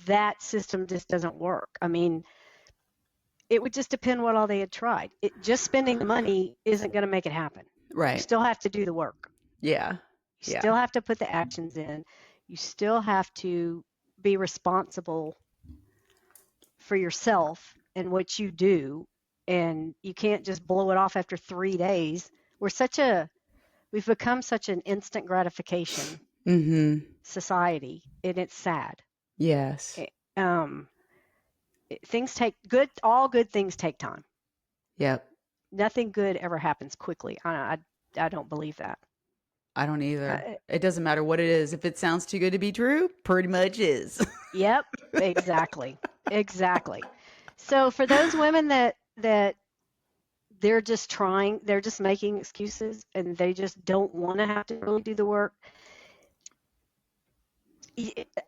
that system just doesn't work? I mean, it would just depend what all they had tried. Just spending the money isn't going to make it happen. You right. still have to do the work. Yeah. You Yeah. still have to put the actions in. You still have to be responsible for yourself and what you do. And you can't just blow it off after 3 days. We've become such an instant gratification Mhm. society, and it's sad. Yes. It, things take good, all good things take time. Yep. Nothing good ever happens quickly. I don't believe that. I don't either. Uh, It doesn't matter what it is. If it sounds too good to be true, pretty much is. yep, exactly. Exactly. So for those women that they're just making excuses and they just don't want to have to really do the work,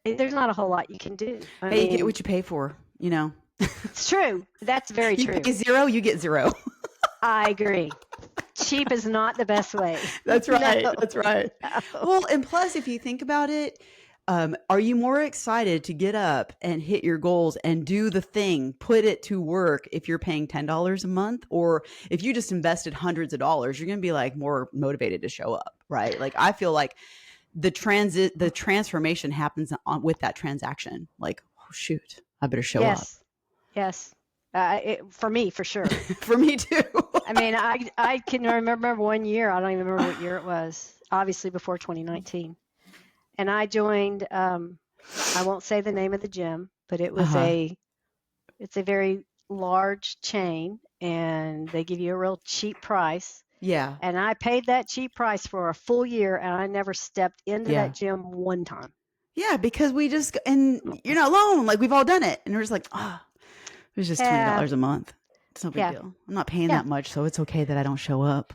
there's not a whole lot you can do. I Hey, you get mean, what you pay for, it's true. That's very You true. pay zero, you get zero. I agree. Cheap is not the best way. That's No, right. That's right. no. Well, and plus, if you think about it, are you more excited to get up and hit your goals and do the thing, put it to work if you're paying $10 a month? Or if you just invested hundreds of dollars, you're going to be like more motivated to show up, right? Like I feel like the transformation happens with that transaction. Like, oh, shoot, I better show up. Yes, yes. For me, for sure. For me too. I mean, I can remember one year. I don't even remember what year it was. Obviously before 2019, and I joined. I won't say the name of the gym, but Uh-huh. it's a very large chain, and they give you a real cheap price. Yeah. And I paid that cheap price for a full year, and I never stepped into Yeah. that gym one time. Yeah, because we just, and you're not alone. Like, we've all done it. And we're just like, it was just Yeah, $20 a month. It's no big yeah, deal. I'm not paying yeah. that much, so it's okay that I don't show up.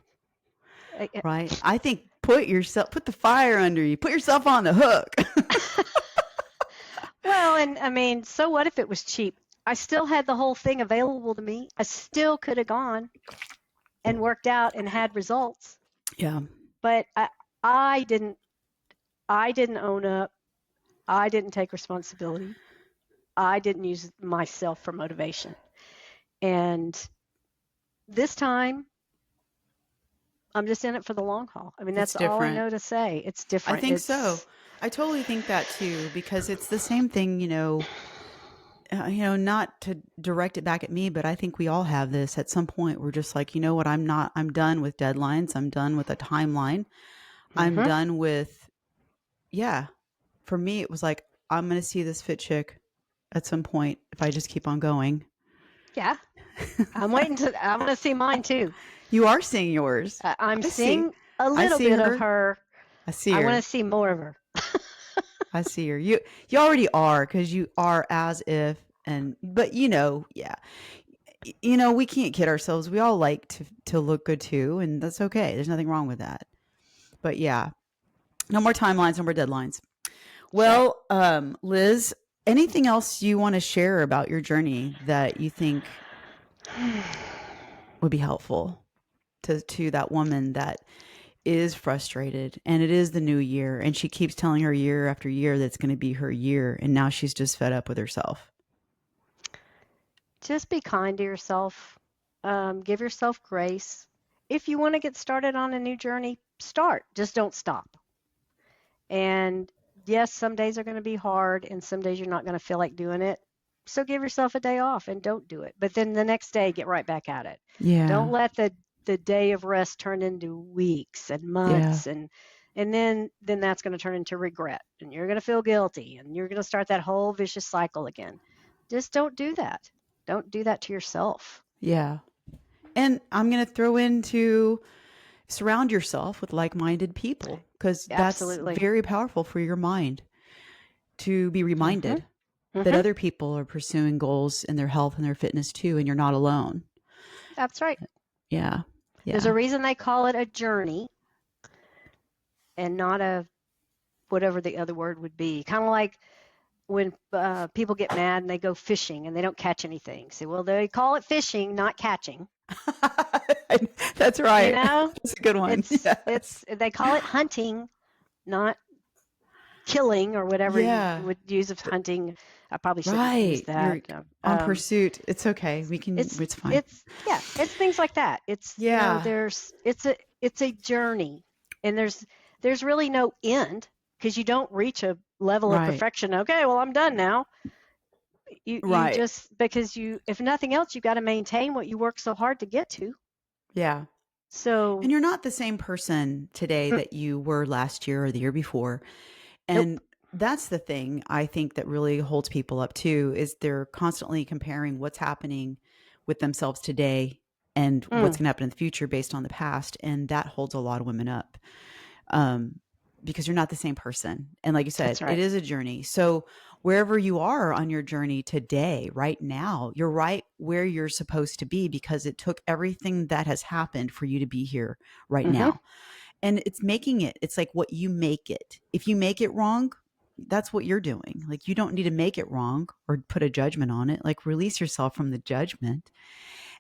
Uh, uh, Right? I think put the fire under you. Put yourself on the hook. Well, and I mean, so what if it was cheap? I still had the whole thing available to me. I still could have gone and worked out and had results, Yeah. but I didn't. I didn't own up. I didn't take responsibility. I didn't use myself for motivation. And this time, I'm just in it for the long haul. I mean, It's that's all I different. know to say. It's I different. think so. I totally think that too, because it's the same thing, not to direct it back at me, but I think we all have this at some point. We're just like, you know what? I'm done with deadlines. I'm done with a timeline. I'm Mhm. done with, yeah. For me, it was like, I'm going to see this fit chick at some point if I just keep on going. Yeah. I'm waiting to, I want to see mine too. You are seeing yours. I'm I see. seeing a I little see bit of her. her. I see I her. want to see more of her. I see her. You already are, because you are as if, but yeah. We can't kid ourselves. We all like to look good too, and that's okay. There's nothing wrong with that. But yeah, no more timelines, no more deadlines. Well, Liz, anything else you want to share about your journey that you think would be helpful to that woman that is frustrated, and it is the new year, and she keeps telling her year after year that's going to be her year, and now she's just fed up with herself? Just be kind to yourself. Give yourself grace. If you want to get started on a new journey, start. Just don't stop. And yes, some days are going to be hard, and some days you're not going to feel like doing it. So give yourself a day off and don't do it. But then the next day, get right back at it. Yeah. Don't let the day of rest turn into weeks and Yeah. months, and then that's going to turn into regret, and you're going to feel guilty, and you're going to start that whole vicious cycle again. Just don't do that. Don't do that to yourself. Yeah. And I'm going to throw into surround yourself with like-minded people, because that's Absolutely. very powerful for your mind to be reminded that Mhm. other people are pursuing goals in their health and their fitness too, and you're not alone. That's right. Yeah. There's Yeah. a reason they call it a journey and not a whatever the other word would be. Kind of like when people get mad and they go fishing and they don't catch anything. Say, well, they call it fishing, not catching. That's right. You know, That's a good one. it's they call it hunting, not killing or whatever Yeah. you would use of hunting. I probably shouldn't use Right. that. You're on pursuit. It's okay. We can, it's fine. It's things like that. It's Yeah. it's a journey, and there's really no end, because you don't reach a level of Right. perfection. Okay, well, I'm done now. You Right. just, because if nothing else, you got to maintain what you work so hard to get to. Yeah. So And you're not the same person today that you were last year or the year before. And nope. that's the thing I think that really holds people up too, is they're constantly comparing what's happening with themselves today and what's going to happen in the future based on the past. And that holds a lot of women up, because you're not the same person. And like you said, That's right. it is a journey. So wherever you are on your journey today, right now, you're right where you're supposed to be, because it took everything that has happened for you to be here right now. And it's like what you make it. If you make it wrong, that's what you're doing. Like, you don't need to make it wrong or put a judgment on it. Like, release yourself from the judgment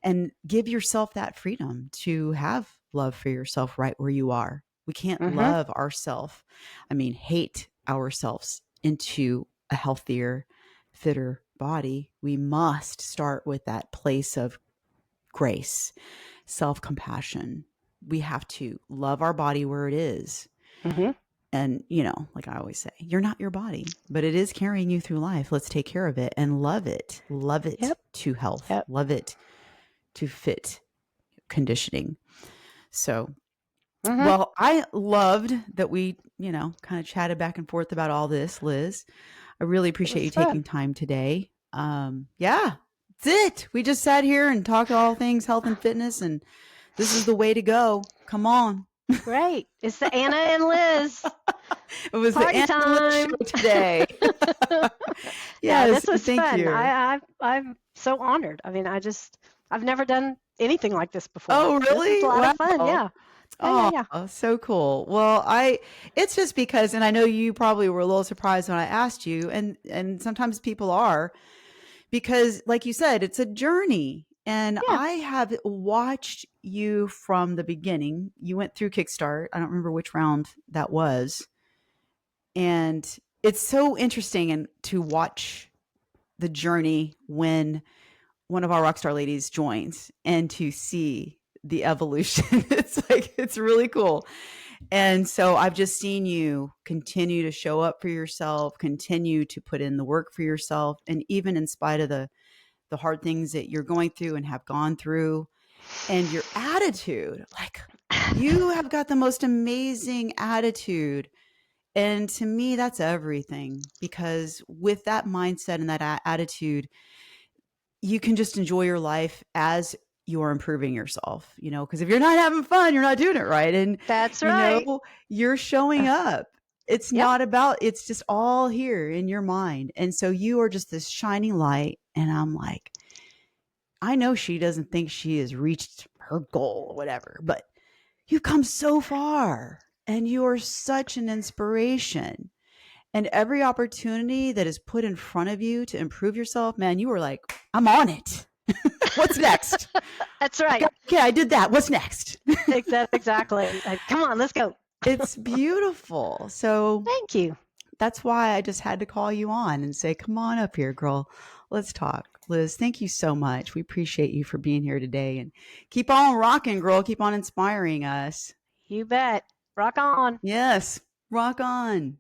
and give yourself that freedom to have love for yourself right where you are. We can't love ourselves, hate ourselves into a healthier, fitter body. We must start with that place of grace, self-compassion. We have to love our body where it is. And, like I always say, you're not your body, but it is carrying you through life. Let's take care of it and love it. Love it to health. Love it to fit conditioning. So, well, I loved that we, kind of chatted back and forth about all this, Liz. I really appreciate you taking time today. Yeah. That's it. We just sat here and talked all things health and fitness, and this is the way to go. Come on. Great. It's the Anna and Liz It was the party Anna and Liz time. show today. Yeah, Yes, this was thank fun. you. I'm so honored. I mean, I've never done anything like this before. Oh, This was a really? lot of fun. Wow. Yeah. Yeah, yeah, Oh, yeah. so cool. Well, it's just because, and I know you probably were a little surprised when I asked you, and sometimes people are, because like you said, it's a journey. And Yeah. I have watched you from the beginning. You went through Kickstart. I don't remember which round that was. And it's so interesting and to watch the journey when one of our rock star ladies joins and to see the evolution. It's like, it's really cool. And so I've just seen you continue to show up for yourself, continue to put in the work for yourself. And even in spite of the hard things that you're going through and have gone through, and your attitude, like, you have got the most amazing attitude. And to me, that's everything, because with that mindset and that attitude, you can just enjoy your life as you're improving yourself, because if you're not having fun, you're not doing it right. And, That's you right. know, you're showing up. It's Yep. not about, it's just all here in your mind. And so you are just this shining light. And I'm like, I know she doesn't think she has reached her goal or whatever, but you've come so far and you are such an inspiration. And every opportunity that is put in front of you to improve yourself, man, you were like, I'm on it. What's next? That's right. Okay, I did that. What's next? Exactly. Like, come on, let's go. It's beautiful. So Thank you. that's why I just had to call you on and say, come on up here, girl. Let's talk. Liz, thank you so much. We appreciate you for being here today, and keep on rocking, girl. Keep on inspiring us. You bet. Rock on. Yes, rock on.